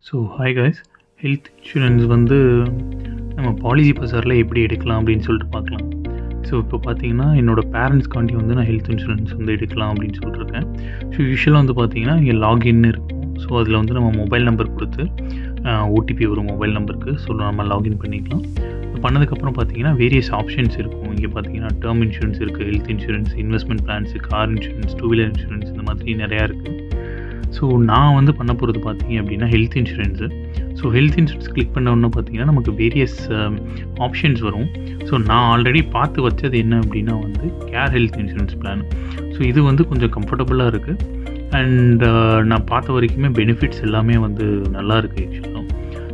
So hi guys, health insurance வந்து நம்ம policy பஜாரில் எப்படி எடுக்கலாம் அப்படின்னு சொல்லிட்டு பார்க்கலாம். ஸோ இப்போ பார்த்தீங்கன்னா என்னோடய பேரண்ட்ஸ்காண்டி வந்து நான் ஹெல்த் இன்சூரன்ஸ் வந்து எடுக்கலாம் அப்படின்னு சொல்லிட்டுருக்கேன். ஸோ யூஸ்வலாக வந்து பார்த்தீங்கன்னா இங்கே லாகின் இருக்கும். ஸோ அதில் வந்து நம்ம மொபைல் நம்பர் கொடுத்து ஓடிபி வரும் மொபைல் நம்பருக்கு. ஸோ நம்ம லாகின் பண்ணிக்கலாம். பண்ணதுக்கப்புறம் பார்த்தீங்கன்னா வேரியஸ் ஆப்ஷன்ஸ் இருக்கும். இங்கே பார்த்தீங்கன்னா டேர்ம் இன்சூரன்ஸ் இருக்குது, health insurance, investment plans, car insurance, two wheeler insurance, இந்த மாதிரி நிறையா இருக்குது. ஸோ நான் வந்து பண்ண போகிறது பார்த்தீங்க அப்படின்னா health insurance. So health insurance click பண்ண உடனே பார்த்தீங்கன்னா நமக்கு வேரியஸ் ஆப்ஷன்ஸ் வரும். ஸோ நான் ஆல்ரெடி பார்த்து வச்சது என்ன அப்படின்னா வந்து care health insurance plan. So இது வந்து கொஞ்சம் கம்ஃபர்டபுளாக இருக்குது. அண்ட் நான் பார்த்த வரைக்குமே பெனிஃபிட்ஸ் எல்லாமே வந்து நல்லா இருக்குது ஆக்சுவலாக.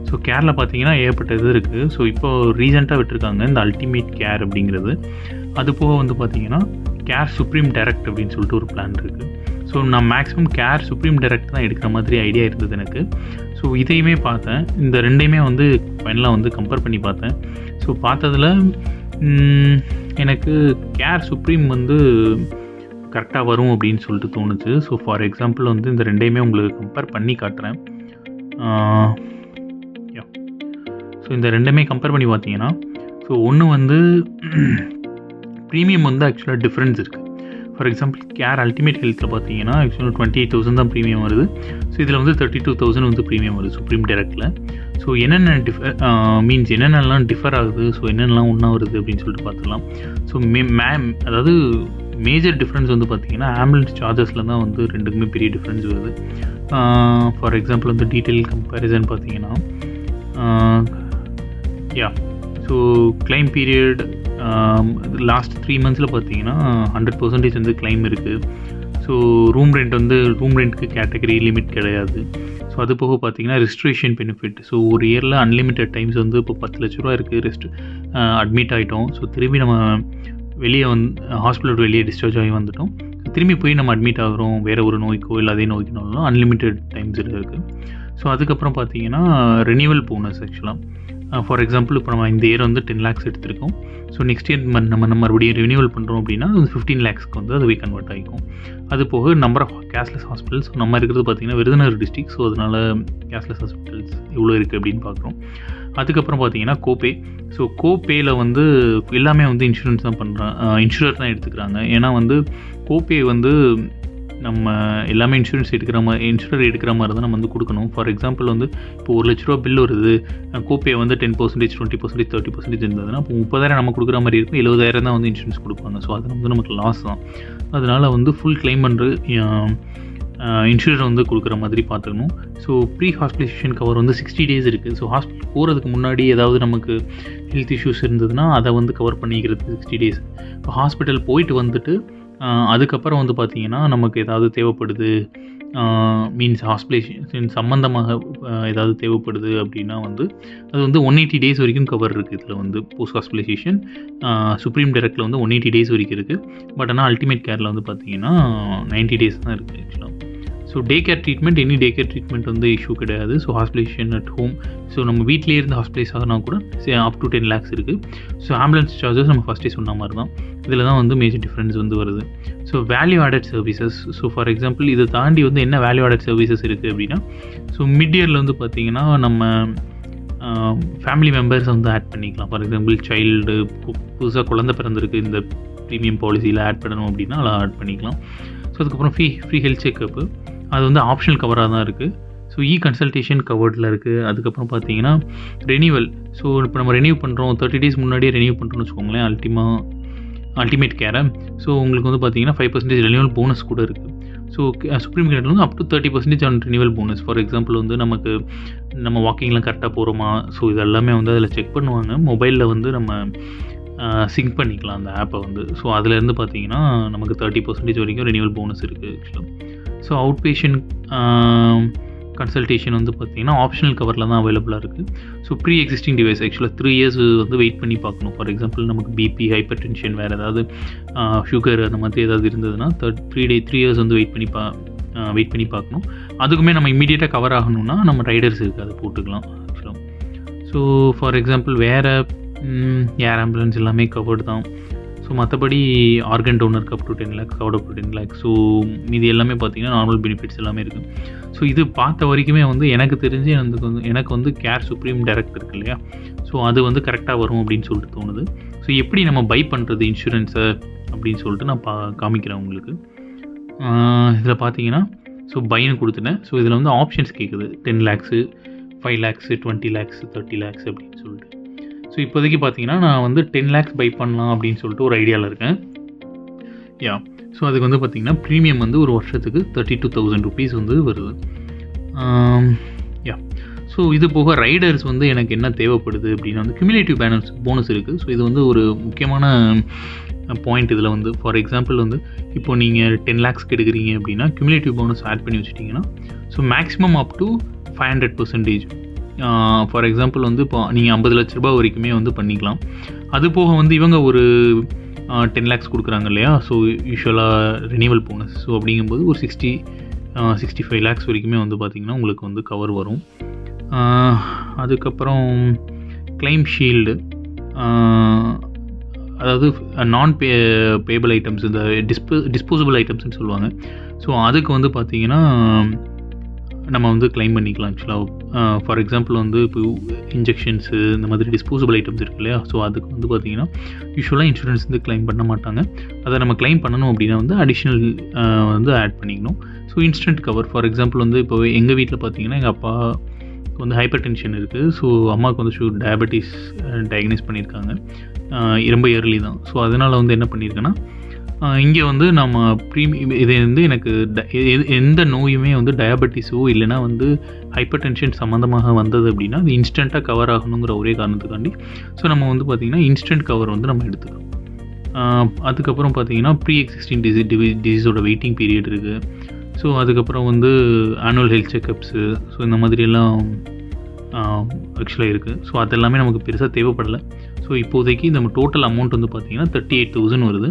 ஸோ கேரில் பார்த்தீங்கன்னா ஏகப்பட்ட இது இருக்குது. ஸோ இப்போ ரீசெண்டாக விட்டுருக்காங்க இந்த அல்டிமேட் கேர் அப்படிங்கிறது. அது போக வந்து பார்த்தீங்கன்னா கேர் சுப்ரீம் டைரக்ட் அப்படின்னு சொல்லிட்டு ஒரு பிளான் இருக்குது. ஸோ நான் மேக்ஸிமம் கேர் சுப்ரீம் டைரக்ட் தான் எடுக்கிற மாதிரி ஐடியா இருந்தது எனக்கு. ஸோ இதையுமே பார்த்தேன். இந்த ரெண்டையுமே வந்து ஃபைனலாக வந்து கம்பேர் பண்ணி பார்த்தேன். ஸோ பார்த்ததில் எனக்கு கேர் சுப்ரீம் வந்து கரெக்டாக வரும் அப்படின்னு சொல்லிட்டு தோணுச்சு. ஸோ ஃபார் எக்ஸாம்பிள் வந்து இந்த ரெண்டையுமே உங்களுக்கு கம்பேர் பண்ணி காட்டுறேன். ஸோ இந்த ரெண்டுமே கம்பேர் பண்ணி பார்த்தீங்கன்னா ஸோ ஒன்று வந்து ப்ரீமியம் வந்து ஆக்சுவலாக டிஃப்ரென்ஸ் இருக்குது. ஃபார் எக்ஸாம்பிள் கேர் அல்டிமேட் ஹெல்த்தில் பார்த்தீங்கன்னா ஆக்சுவலாக 28,000 தான் ப்ரீமியம் வருது. ஸோ இதில் வந்து 32,000 வந்து ப்ரீமியம் வருது சுப்ரீம் டைரக்டில். ஸோ என்னென்ன என்னென்னலாம் டிஃபர் ஆகுது, ஸோ என்னென்னலாம் ஒன்றா வருது அப்படின்னு சொல்லிட்டு பார்த்துக்கலாம். ஸோ அதாவது மேஜர் டிஃப்ரென்ஸ் வந்து பார்த்தீங்கன்னா ஆம்புலன்ஸ் சார்ஜஸில் தான் வந்து ரெண்டுக்குமே பெரிய டிஃப்ரென்ஸ் வருது. ஃபார் எக்ஸாம்பிள் வந்து டீட்டெயில் கம்பேரிசன் பார்த்தீங்கன்னா ஸோ கிளைம் பீரியட் லாஸ்ட் 3 மந்த்ஸில் பார்த்தீங்கன்னா 100% வந்து கிளைம் இருக்குது. ஸோ ரூம் ரெண்ட்டுக்கு கேட்டகரி லிமிட் கிடையாது. ஸோ அது போக பார்த்தீங்கன்னா ரெஸ்ட்ரேஷன் பெனிஃபிட். ஸோ ஒரு இயரில் அன்லிமிட்டட் டைம்ஸ் வந்து இப்போ 10 லட்ச ரூபா இருக்குது. அட்மிட் ஆகிட்டோம். ஸோ திரும்பி நம்ம வெளியே ஹாஸ்பிட்டல் வெளியே டிஸ்சார்ஜ் ஆகி வந்துட்டோம். திரும்பி போய் நம்ம அட்மிட் ஆகிறோம் வேறு ஒரு நோய்க்கோ இல்லை அதே நோய்க்குனாலும் அன்லிமிட்டட் டைம்ஸ் இருக்குது. ஸோ அதுக்கப்புறம் பார்த்தீங்கன்னா ரெனியூவல் போனஸ். ஆக்சுவலாக ஃபார் எக்ஸாம்பிள் இப்போ நம்ம இந்த இயர் வந்து 10 lakhs எடுத்திருக்கோம். ஸோ நெக்ஸ்ட் இயர் நம்ம மறுபடியும் ரினியூவல் பண்ணுறோம் அப்படின்னா அது 15 lakhsக்கு வந்து அதுவே கன்வெர்ட் ஆகிக்கும். அது போக நம்பர் ஆஃப் கேஷ்லெஸ் ஹாஸ்பிட்டல்ஸ் நம்ம இருக்கிறது பார்த்திங்கன்னா விருதுநகர் டிஸ்ட்ரிக்ட். ஸோ அதனால் கேஷ்லெஸ் ஹாஸ்பிட்டல்ஸ் எவ்வளோ இருக்குது அப்படின்னு பார்க்குறோம். அதுக்கப்புறம் பார்த்தீங்கன்னா கோபே. ஸோ கோபேயில் வந்து எல்லாமே வந்து இன்சூரன்ஸ் தான் இன்சூரர் தான் எடுத்துக்கிறாங்க. ஏன்னா வந்து கோபே வந்து நம்ம எல்லாமே இன்சூரர் எடுக்கிற மாதிரி தான் நம்ம வந்து கொடுக்கணும். ஃபார் எக்ஸாம்பிள் வந்து இப்போ 1 லட்ச ரூபா பில் வருது, கோபே வந்து 10%, 20%, 30% இருந்ததுன்னா இப்போ 30,000 நம்ம கொடுக்குற மாதிரி இருக்கும். 70,000 தான் வந்து இன்சூரன்ஸ் கொடுப்பாங்க. ஸோ அது வந்து நமக்கு லாஸ் தான். அதனால் வந்து ஃபுல் கிளைம் பண்ணுற இன்சூரர் வந்து கொடுக்குற மாதிரி பார்த்துக்கணும். ஸோ ப்ரீ ஹாஸ்பிட்டலைசேஷன் கவர் வந்து 60 days இருக்குது. ஸோ ஹாஸ்பிட்டல் போகிறதுக்கு முன்னாடி ஏதாவது நமக்கு ஹெல்த் இஷ்யூஸ் இருந்ததுன்னா அதை வந்து கவர் பண்ணிக்கிறது 60 days. இப்போ ஹாஸ்பிட்டல் போயிட்டு வந்துட்டு அதுக்கப்புறம் வந்து பார்த்திங்கன்னா நமக்கு ஏதாவது தேவைப்படுது, மீன்ஸ் ஹாஸ்பிட்டலைசேஷன் சம்மந்தமாக ஏதாவது தேவைப்படுது அப்படின்னா வந்து அது வந்து 180 days வரைக்கும் கவர் இருக்குது. இதில் வந்து போஸ்ட் ஹாஸ்பிட்டலைசேஷன் சுப்ரீம் டைரக்டில் வந்து 180 days வரைக்கும் இருக்குது. பட் ஆனால் அல்டிமேட் கேரில் வந்து பார்த்திங்கன்னா 90 days தான் இருக்குது ஆக்சுவலாக. ஸோ டே கேர் ட்ரீட்மெண்ட் வந்து இஷ்யூ கிடையாது. So hospitalisation at home, so நம்ம வீட்டிலே இருந்து ஹாஸ்பிட்டலைஸ் ஆகினா கூட அப் டு 10 lakhs இருக்குது. ஸோ ஆம்புலன்ஸ் சார்ஜஸ் நம்ம ஃபஸ்ட்டே சொன்ன மாதிரி தான். இதில் தான் வந்து மேஜர் டிஃப்ரென்ஸ் வந்து வருது. So value added services. So for example இதை தாண்டி வந்து என்ன வேல்யூ ஆடட் சர்வீசஸ் இருக்குது அப்படின்னா ஸோ மிட் இயரில் வந்து பார்த்திங்கன்னா நம்ம ஃபேமிலி மெம்பர்ஸ் வந்து ஆட் பண்ணிக்கலாம். ஃபார் எக்ஸாம்பிள் சைல்டு புதுசாக குழந்தை பிறந்திருக்கு, இந்த ப்ரீமியம் பாலிசியில் ஆட் பண்ணணும் அப்படின்னா அதை ஆட் பண்ணிக்கலாம். ஸோ அதுக்கப்புறம் ஃப்ரீ ஹெல்த் செக்கப்பு, அது வந்து ஆப்ஷனல் கவராக தான் இருக்குது. ஸோ கன்சல்டேஷன் கவர்டில் இருக்குது. அதுக்கப்புறம் பார்த்தீங்கன்னா ரெனியூவல். ஸோ இப்போ நம்ம ரெனியூ பண்ணுறோம் 30 days முன்னாடியே ரெனியூ பண்ணுறோம்னு வச்சுக்கோங்களேன் அல்டிமேட் கேரை. ஸோ உங்களுக்கு வந்து பார்த்தீங்கன்னா 5% ரெனியூவல் போனஸ் கூட இருக்குது. ஸோ சுப்ரீம் கேரில் வந்து up to 30% on renewal bonus. For example வந்து நம்ம வாக்கிங்லாம் கரெக்டாக போகிறோமா, ஸோ இதெல்லாமே வந்து அதில் செக் பண்ணுவாங்க. மொபைலில் வந்து நம்ம சிங்க் பண்ணிக்கலாம் அந்த ஆப்பை வந்து. ஸோ அதிலேருந்து பார்த்தீங்கன்னா நமக்கு 30% வரைக்கும் ரெனியூவல் போனஸ் இருக்குது ஆக்சுவலாக. ஸோ அவுட் பேஷண்ட் கன்சல்டேஷன் வந்து பார்த்திங்கன்னா ஆப்ஷனல் கவரில் தான் அவைலபிளாக இருக்குது. ஸோ ப்ரீ எக்ஸிஸ்டிங் டிவைஸ் ஆக்சுவலாக 3 years வந்து வெயிட் பண்ணி பார்க்கணும். ஃபார் எக்ஸாம்பிள் நமக்கு பிபி, ஹைப்பர் டென்ஷன், வேறு ஏதாவது சுகர் அந்த மாதிரி ஏதாவது இருந்ததுன்னா 3 years வந்து வெயிட் பண்ணி பார்க்கணும். அதுக்குமே நம்ம இமீடியட்டாக கவர் ஆகணும்னா நம்ம ரைடர்ஸ் இருக்குது, அதை போட்டுக்கலாம் ஆக்சுவலாக. ஸோ ஃபார் எக்ஸாம்பிள் வேறு ஏர் ஆம்புலன்ஸ் எல்லாமே கவர்டு தான். ஸோ மற்றபடி ஆர்கன் டோனருக்கு up to 10 lakhs, out up to 10 lakhs. So மீதி எல்லாமே பார்த்தீங்கன்னா நார்மல் பெனிஃபிட்ஸ் எல்லாமே இருக்குது. ஸோ இது பார்த்த வரைக்குமே வந்து எனக்கு தெரிஞ்சு எனக்கு வந்து கேர் சுப்ரீம் டைரக்ட் இருக்கு இல்லையா, ஸோ அது வந்து கரெக்டாக வரும் அப்படின்னு சொல்லிட்டு தோணுது. ஸோ எப்படி நம்ம பை பண்ணுறது இன்சூரன்ஸை அப்படின்னு சொல்லிட்டு நான் காமிக்கிறேன் உங்களுக்கு. இதில் பார்த்தீங்கன்னா ஸோ பைன்னு கொடுத்துட்டேன். ஸோ இதில் வந்து ஆப்ஷன்ஸ் கேட்குது 10 lakhs, 5 lakhs, 20 lakhs, 30 lakhs அப்படின்னு சொல்லிட்டு. ஸோ இப்போதைக்கு பார்த்தீங்கன்னா நான் வந்து 10 lakhs பை பண்ணலாம் அப்படின்னு சொல்லிட்டு ஒரு ஐடியாவில் இருக்கேன். ஸோ அதுக்கு வந்து பார்த்திங்கன்னா ப்ரீமியம் வந்து ஒரு வருஷத்துக்கு 32,000 rupees வந்து வருது. ஸோ இது போக ரைடர்ஸ் வந்து எனக்கு என்ன தேவைப்படுது அப்படின்னா வந்து கியூமுலேட்டிவ் போனஸ் இருக்குது. ஸோ இது வந்து ஒரு முக்கியமான பாயிண்ட். இதில் வந்து ஃபார் எக்ஸாம்பிள் வந்து இப்போ நீங்கள் 10 lakhs எடுக்கிறீங்க அப்படின்னா கியூமுலேட்டிவ் போனஸ் ஆட் பண்ணி வச்சுட்டிங்கன்னா so maximum up to 500%. For example வந்து இப்போ நீங்கள் 50 லட்ச ரூபா வரைக்குமே வந்து பண்ணிக்கலாம். அது போக வந்து இவங்க ஒரு 10 lakhs கொடுக்குறாங்க இல்லையா, ஸோ யூஸ்வலாக ரினிவல் போனஸ். ஸோ அப்படிங்கும்போது ஒரு 65 lakhs வரைக்குமே வந்து பார்த்திங்கன்னா உங்களுக்கு வந்து கவர் வரும். அதுக்கப்புறம் கிளைம் ஷீல்டு, அதாவது பேபிள் ஐட்டம்ஸ், இந்த டிஸ்போசபிள் ஐட்டம்ஸ்னு சொல்லுவாங்க. ஸோ அதுக்கு வந்து பார்த்திங்கன்னா நம்ம வந்து கிளைம் பண்ணிக்கலாம் ஆக்சுவலாக. ஃபார் எக்ஸாம்பிள் வந்து இப்போ இன்ஜெக்ஷன்ஸு இந்த மாதிரி டிஸ்போசபிள் ஐட்டம்ஸ் இருக்கு இல்லையா, ஸோ அதுக்கு வந்து பார்த்திங்கன்னா யூஸ்வலாக இன்சூரன்ஸ் வந்து கிளைம் பண்ண மாட்டாங்க. அதை நம்ம கிளைம் பண்ணணும் அப்படின்னா வந்து அடிஷ்னல் வந்து ஆட் பண்ணிக்கணும். So instant cover, for example வந்து இப்போ எங்கள் வீட்டில் பார்த்திங்கன்னா எங்கள் அப்பா வந்து ஹைப்பர் டென்ஷன் இருக்குது. ஸோ அம்மாவுக்கு வந்து டயபெட்டிஸ் டயக்னைஸ் பண்ணியிருக்காங்க, ரொம்ப இயர்லி தான். ஸோ அதனால் வந்து என்ன பண்ணியிருக்கேன்னா இங்கே வந்து நம்ம இது வந்து எனக்கு எந்த நோயுமே வந்து டயபெட்டிஸோ இல்லைனா வந்து ஹைப்பர் டென்ஷன் சம்மந்தமாக வந்தது அப்படின்னா அது இன்ஸ்டண்ட்டாக கவர் ஆகணுங்கிற ஒரே காரணத்துக்காண்டி ஸோ நம்ம வந்து பார்த்திங்கன்னா இன்ஸ்டன்ட் கவர் வந்து நம்ம எடுத்துக்கிறோம். அதுக்கப்புறம் பார்த்திங்கன்னா ப்ரீ எக்ஸிஸ்டிங் டிசீஸோட வெயிட்டிங் பீரியட் இருக்குது. ஸோ அதுக்கப்புறம் வந்து ஆனுவல் ஹெல்த் செக்கப்ஸு, ஸோ இந்த மாதிரியெல்லாம் ஆக்சுவலாக இருக்குது. ஸோ அதெல்லாமே நமக்கு பெருசாக தேவைப்படலை. ஸோ இப்போதைக்கு நம்ம டோட்டல் அமௌண்ட் வந்து பார்த்திங்கன்னா 38,000 வருது.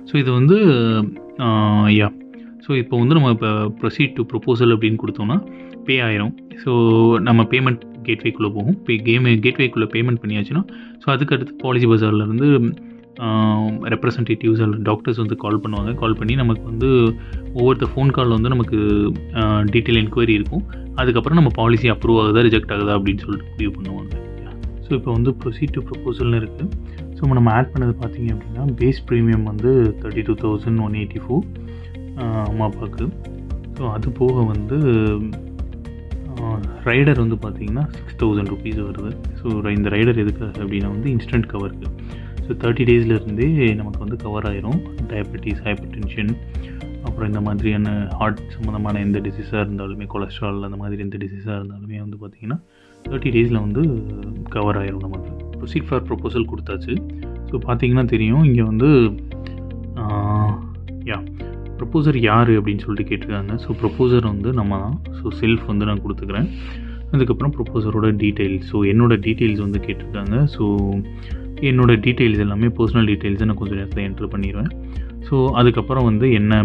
ஸோ இது வந்து ஸோ இப்போ வந்து நம்ம இப்போ ப்ரொசீட் டு ப்ரொபோசல் அப்படின்னு கொடுத்தோம்னா பே ஆயிரும். ஸோ நம்ம பேமெண்ட் கேட்வேக்குள்ளே போகும். கேட்வேக்குள்ளே பேமெண்ட் பண்ணியாச்சுன்னா ஸோ அதுக்கடுத்து பாலிசி பஜார்லேருந்து ரெப்ரசன்டேட்டிவ்ஸ் அல்லது டாக்டர்ஸ் வந்து கால் பண்ணுவாங்க. கால் பண்ணி நமக்கு வந்து ஒவ்வொருத்த ஃபோன் காலில் வந்து நமக்கு டீட்டெயில் என்கொயரி இருக்கும். அதுக்கப்புறம் நம்ம பாலிசி அப்ரூவ் ஆகுதா ரிஜெக்ட் ஆகுதா அப்படின்னு சொல்லிட்டு முடிவு பண்ணுவாங்க. ஸோ இப்போ வந்து ப்ரொசீட் டு ப்ரொபோசல்னு இருக்குது. ஸோ நம்ம ஆட் பண்ணது பார்த்திங்க அப்படின்னா பேஸ் ப்ரீமியம் வந்து 32,184 அம்மா அப்பாவுக்கு. ஸோ அது போக வந்து ரைடர் வந்து பார்த்திங்கன்னா 6,000 rupees வருது. ஸோ இந்த ரைடர் எதுக்காக அப்படின்னா வந்து இன்ஸ்டன்ட் கவருக்கு. ஸோ 30 daysலேருந்தே நமக்கு வந்து கவர் ஆயிரும். டயபெட்டிஸ், ஹைப்பர் டென்ஷன், அப்புறம் இந்த மாதிரியான ஹார்ட் சம்மந்தமான எந்த டிசீஸாக இருந்தாலுமே, கொலஸ்ட்ரால் அந்த மாதிரி எந்த டிசீஸாக இருந்தாலுமே வந்து பார்த்திங்கன்னா 30 daysல வந்து கவர் ஆயிரும் நமக்கு. ப்ரொசீட் ஃபார் ப்ரொபோசல் கொடுத்தாச்சு. ஸோ பார்த்திங்கன்னா தெரியும் இங்கே வந்து ப்ரொப்போசர் யார் அப்படின்னு சொல்லிட்டு கேட்டிருக்காங்க. ஸோ ப்ரொப்போசர் வந்து நம்ம தான். ஸோ செல்ஃப் வந்து நான் கொடுத்துக்கிறேன். அதுக்கப்புறம் ப்ரொப்போசரோட டீட்டெயில்ஸ், ஸோ என்னோடய டீட்டெயில்ஸ் வந்து கேட்டிருக்காங்க. ஸோ என்னோடய டீட்டெயில்ஸ் எல்லாமே பர்சனல் டீட்டெயில்ஸை நான் கொஞ்சம் நேரத்தில் என்ட்ரு பண்ணிடுவேன். ஸோ அதுக்கப்புறம் வந்து என்ன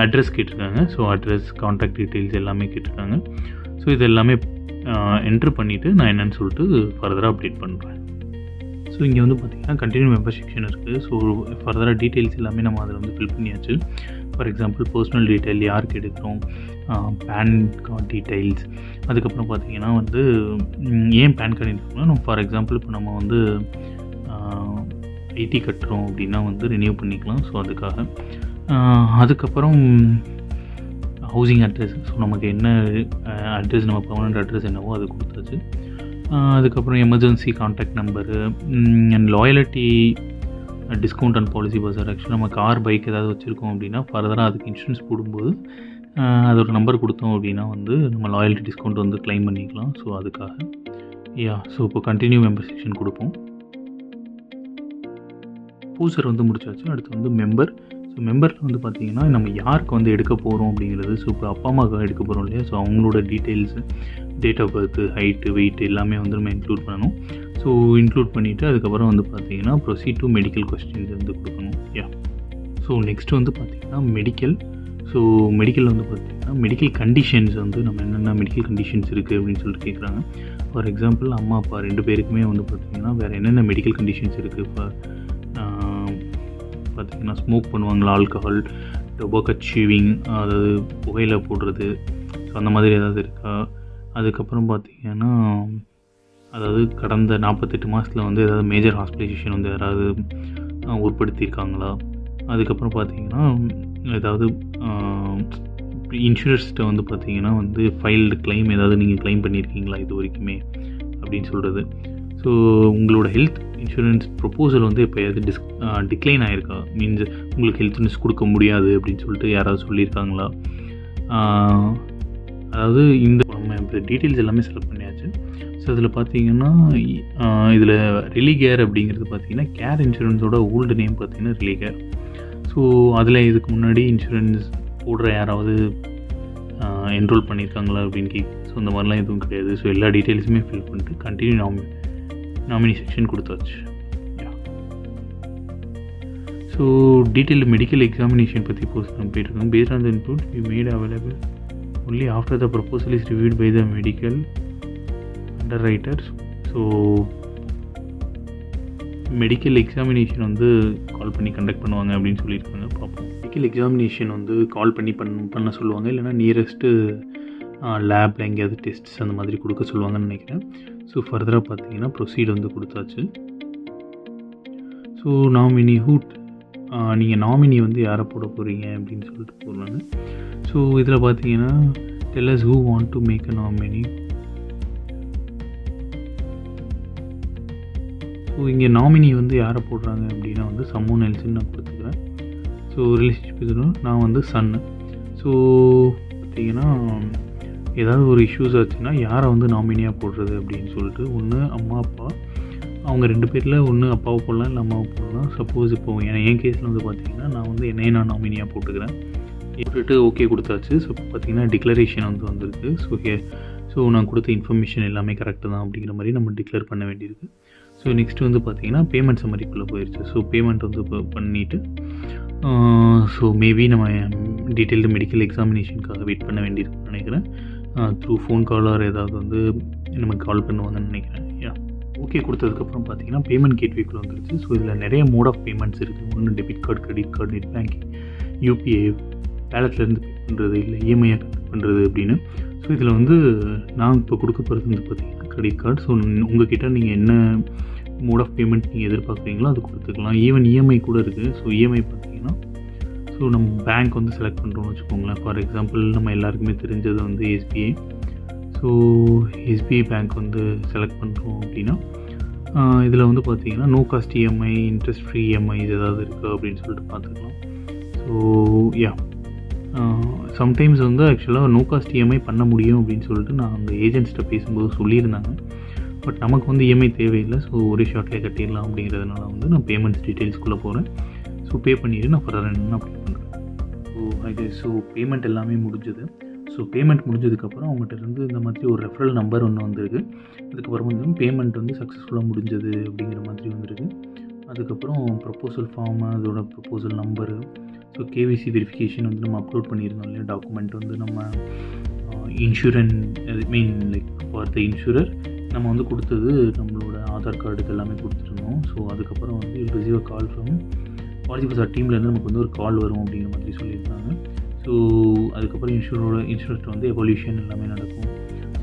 அட்ரஸ் கேட்டிருக்காங்க. ஸோ அட்ரஸ், கான்டாக்ட் டீட்டெயில்ஸ் எல்லாமே கேட்டிருக்காங்க. ஸோ இது எல்லாமே என்ட்ரு பண்ணிவிட்டு நான் என்னென்னு சொல்லிட்டு ஃபர்தராக அப்டேட் பண்ணுறேன். ஸோ இங்கே வந்து பார்த்திங்கன்னா கண்டினியூ மெம்பர் செக்ஷன் இருக்குது. ஸோ ஃபர்தராக டீட்டெயில்ஸ் எல்லாமே நம்ம அதில் வந்து ஃபில் பண்ணியாச்சு. ஃபார் எக்ஸாம்பிள் பர்சனல் டீட்டெயில் யாருக்கு எடுக்கிறோம், பேன் கார்டு டீட்டெயில்ஸ், அதுக்கப்புறம் பார்த்திங்கன்னா வந்து ஏன் பேன் கார்டு எடுக்கணும்னா நம்ம ஃபார் எக்ஸாம்பிள் இப்போ நம்ம வந்து ஐடி கட்டுறோம் அப்படின்னா வந்து ரினியூ பண்ணிக்கலாம். ஸோ அதுக்காக அதுக்கப்புறம் ஹவுசிங் அட்ரஸ், ஸோ நமக்கு என்ன அட்ரஸ், நம்ம பர்மனெண்ட் அட்ரஸ் என்னவோ அது கொடுத்தாச்சு. அதுக்கப்புறம் emergency contact number and loyalty discount and Policy Bazaar. ஆக்சுவலாக நம்ம கார், பைக் ஏதாவது வச்சுருக்கோம் அப்படின்னா ஃபர்தராக அதுக்கு இன்சூரன்ஸ் போடும்போது அது ஒரு நம்பர் கொடுத்தோம் அப்படின்னா வந்து நம்ம லாயல்ட்டி டிஸ்கவுண்ட் வந்து கிளைம் பண்ணிக்கலாம். ஸோ அதுக்காக ஸோ இப்போ கண்டினியூ மெம்பர் செக்ஷன் கொடுப்போம். ப்ரொபோசர் வந்து முடிச்சாச்சு. அடுத்து வந்து மெம்பர். ஸோ மெம்பரில் வந்து பார்த்திங்கன்னா நம்ம யாருக்கு வந்து எடுக்க போகிறோம் அப்படிங்கிறது. ஸோ இப்போ அப்பா அம்மாவுக்கு எடுக்க போகிறோம் இல்லையா, ஸோ அவங்களோட details, date of birth, height, weight எல்லாமே வந்து நம்ம இன்க்ளூட் பண்ணணும். ஸோ இன்க்ளூட் பண்ணிவிட்டு அதுக்கப்புறம் வந்து பார்த்திங்கன்னா ப்ரொசீட் டு மெடிக்கல் கொஸ்டின்ஸ் வந்து கொடுக்கணும். ஸோ நெக்ஸ்ட்டு வந்து பார்த்திங்கன்னா மெடிக்கல். ஸோ மெடிக்கல் வந்து பார்த்திங்கன்னா மெடிக்கல் கண்டிஷன்ஸ் வந்து நம்ம என்னென்ன மெடிக்கல் கண்டிஷன்ஸ் இருக்குது அப்படின்னு சொல்லிட்டு கேட்குறாங்க. ஃபார் எக்ஸாம்பிள் அம்மா அப்பா 2 பேருக்குமே வந்து பார்த்திங்கன்னா வேறு என்னென்ன மெடிக்கல் கண்டிஷன்ஸ் இருக்குது. பார்த்தீங்கன்னா ஸ்மோக் பண்ணுவாங்களா, ஆல்கஹால், டொபாக்கோ சீவிங், அதாவது புகையில போடுறது, ஸோ அந்த மாதிரி ஏதாவது இருக்கா? அதுக்கப்புறம் பார்த்தீங்கன்னா அதாவது கடந்த 48 மாதத்தில் வந்து ஏதாவது மேஜர் ஹாஸ்பிட்டலைசேஷன் வந்து யாராவது உட்படுத்தியிருக்காங்களா? அதுக்கப்புறம் பார்த்தீங்கன்னா ஏதாவது இன்சூரன்ஸ்கிட்ட வந்து பார்த்தீங்கன்னா வந்து ஃபைல்டு கிளைம் ஏதாவது நீங்கள் கிளைம் பண்ணியிருக்கீங்களா இது வரைக்குமே அப்படின்னு சொல்கிறது. ஸோ உங்களோட ஹெல்த் இன்சூரன்ஸ் ப்ரொப்போசல் வந்து எப்போயாவது டிக்ளைன் ஆகிருக்கா, மீன்ஸ் உங்களுக்கு ஹெல்த் இன்சூரன்ஸ் கொடுக்க முடியாது அப்படின்னு சொல்லிட்டு யாராவது சொல்லியிருக்காங்களா? அதாவது இந்த நம்ம இப்போ டீட்டெயில்ஸ் எல்லாமே செலக்ட் பண்ணியாச்சு. ஸோ இதில் பார்த்தீங்கன்னா இதில் ரிலிகேர் அப்படிங்கிறது பார்த்தீங்கன்னா கேர் இன்சூரன்ஸோட ஓல்டு நேம் பார்த்தீங்கன்னா ரிலிகேர். ஸோ அதில் இதுக்கு முன்னாடி இன்சூரன்ஸ் போடுற யாராவது என்ரோல் பண்ணியிருக்காங்களா அப்படின்னு ஸோ இந்த மாதிரிலாம் எதுவும் கிடையாது. ஸோ எல்லா டீட்டெயில்ஸுமே ஃபில் பண்ணிட்டு கண்டினியூ நாமினி செக்ஷன் கொடுத்தாச்சு. ஸோ டீட்டெயில் மெடிக்கல் எக்ஸாமினேஷன் பற்றி போஸ்ட் நம்ம போயிட்டுருக்கோம். Based on the input we made available only after the proposal is reviewed by the medical underwriters. So medical examination வந்து கால் பண்ணி கண்டக்ட் பண்ணுவாங்க அப்படின்னு சொல்லியிருக்காங்க. பார்ப்போம். மெடிக்கல் எக்ஸாமினேஷன் வந்து கால் பண்ணி பண்ண சொல்லுவாங்க, இல்லைனா நியரஸ்ட்டு லேபில் எங்கேயாவது டெஸ்ட்ஸ் அந்த மாதிரி கொடுக்க சொல்லுவாங்கன்னு நினைக்கிறேன். ஸோ ஃபர்தராக பார்த்தீங்கன்னா ப்ரொசீட் வந்து கொடுத்தாச்சு. ஸோ நாமினி நீங்கள் நாமினி வந்து யாரை போட போகிறீங்க அப்படின்னு சொல்லிட்டு போடுறாங்க. ஸோ இதில் பார்த்தீங்கன்னா tell us who want to make a nominee. So இங்கே நாமினி வந்து யாரை போடுறாங்க அப்படின்னா வந்து someone else-ன்னு நான் கொடுத்துக்கிறேன். ஸோ ரிலேஷன்ஷிப் இதுன்னு நான் வந்து சன்னு. ஸோ பார்த்தீங்கன்னா ஏதாவது ஒரு இஷ்யூஸ் ஆச்சுன்னா யாரை வந்து நாமினியாக போடுறது அப்படின்னு சொல்லிட்டு ஒன்று அம்மா அப்பா, அவங்க 2 பேரில் ஒன்று அப்பாவை போடலாம் இல்லை அம்மாவை போடலாம். சப்போஸ் இப்போ என் கேஸில் வந்து பார்த்திங்கன்னா நான் வந்து என்னையே நான் நாமினியாக போட்டுக்கிறேன். போட்டுட்டு ஓகே கொடுத்தாச்சு. ஸோ இப்போ பார்த்திங்கன்னா டிக்ளரேஷன் வந்து வந்திருக்கு. ஸோ நான் கொடுத்த இன்ஃபர்மேஷன் எல்லாமே கரெக்டு தான் அப்படிங்கிற மாதிரி நம்ம டிக்ளேர் பண்ண வேண்டியிருக்கு. ஸோ நெக்ஸ்ட் வந்து பார்த்திங்கன்னா பேமெண்ட் சம்மரிக்குள்ளே போயிடுச்சு. ஸோ பேமெண்ட் வந்து இப்போ பண்ணிவிட்டு ஸோ மேபி நம்ம டீட்டெயில்டு மெடிக்கல் எக்ஸாமினேஷனுக்காக வெயிட் பண்ண வேண்டியிருக்குன்னு நினைக்கிறேன். த்ரூ ஃபோன் கால் ஆர் ஏதாவது வந்து நமக்கு கால் பண்ணுவாங்கன்னு நினைக்கிறேன். ஓகே கொடுத்ததுக்கப்புறம் பார்த்தீங்கன்னா பேமெண்ட் கேட்வேக்குள்ளே வந்துருச்சு. ஸோ இதில் நிறைய மோட் ஆஃப் பேமெண்ட்ஸ் இருக்குது. ஒன்று debit card, credit card, net banking, UPI, பேலட்லேருந்து பே பண்ணுறது, இல்லை இஎம்ஐயாக கனெக்ட் பண்ணுறது அப்படின்னு. ஸோ இதில் வந்து நான் இப்போ கொடுக்க போகிறது வந்து பார்த்திங்கன்னா கிரெடிட் கார்டு. ஸோ உங்கள்கிட்ட நீங்கள் என்ன மோட் ஆஃப் பேமெண்ட் நீங்கள் எதிர்பார்க்குறீங்களோ அது கொடுத்துக்கலாம். ஈவன் இஎம்ஐ கூட இருக்குது. ஸோ இஎம்ஐ பார்த்தீங்கன்னா ஸோ நம்ம பேங்க் வந்து செலக்ட் பண்ணுறோம்னு வச்சுக்கோங்களேன். ஃபார் எக்ஸாம்பிள் நம்ம எல்லாருக்குமே தெரிஞ்சது வந்து எஸ்பிஐ. ஸோ எஸ்பிஐ பேங்க் வந்து செலக்ட் பண்ணுறோம் அப்படின்னா இதில் வந்து பார்த்திங்கன்னா no cost EMI, interest free EMIs ஏதாவது இருக்குது அப்படின்னு சொல்லிட்டு பார்த்துக்கலாம். ஸோ சம்டைம்ஸ் வந்து ஆக்சுவலாக நோ காஸ்ட் இஎம்ஐ பண்ண முடியும் அப்படின்னு சொல்லிட்டு நான் அந்த ஏஜென்ட்ஸ்கிட்ட பேசும்போது சொல்லியிருந்தாங்க. பட் நமக்கு வந்து இஎம்ஐ தேவையில்லை. ஸோ ஒரே ஷார்ட்லேயே கட்டிடலாம் அப்படிங்கிறதுனால வந்து நான் பேமெண்ட்ஸ் டீட்டெயில்ஸ்குள்ளே போகிறேன். ஸோ பே பண்ணிவிட்டு நான் ஃபர்தர் என்ன அப்ளை பண்ணுறேன். ஸோ பேமெண்ட் எல்லாமே முடிஞ்சது. ஸோ பேமெண்ட் முடிஞ்சதுக்கப்புறம் அவங்ககிட்ட இருந்து இந்த மாதிரி ஒரு ரெஃபரல் நம்பர் ஒன்று வந்திருக்கு. அதுக்கப்புறம் வந்து பேமெண்ட் வந்து சக்ஸஸ்ஃபுல்லாக முடிஞ்சது அப்படிங்கிற மாதிரி வந்திருக்கு. அதுக்கப்புறம் ப்ரொப்போசல் ஃபார்மு, அதோட proposal number, so KVC verification வந்து நம்ம அப்லோட் பண்ணியிருந்தோம் இல்லையா, டாக்குமெண்ட் வந்து நம்ம insurance like for the insurer நம்ம வந்து கொடுத்தது நம்மளோட ஆதார் கார்டு எல்லாமே கொடுத்துருந்தோம். ஸோ அதுக்கப்புறம் வந்து receive a call from Policy Bazaar டீம்லேருந்து நமக்கு வந்து ஒரு கால் வரும் அப்படிங்கிற மாதிரி சொல்லியிருக்காங்க. ஸோ அதுக்கப்புறம் இன்சூரன்ஸ் வந்து எவல்யூஷன் எல்லாமே நடக்கும்.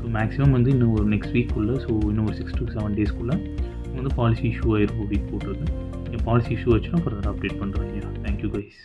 ஸோ மேக்ஸிமம் வந்து இன்னும் ஒரு நெக்ஸ்ட் வீக்குள்ளே, ஸோ இன்னும் ஒரு 6 to 7 டேஸ்க்குள்ளே வந்து பாலிசி இஷ்யூ ஆகிருக்கும் அப்படின்னு போட்டிருக்கு. பாலிசி இஷ்யூ ஆச்சுன்னா ஃபர்தர் அப்டேட் பண்ணுறேன். Thank you guys.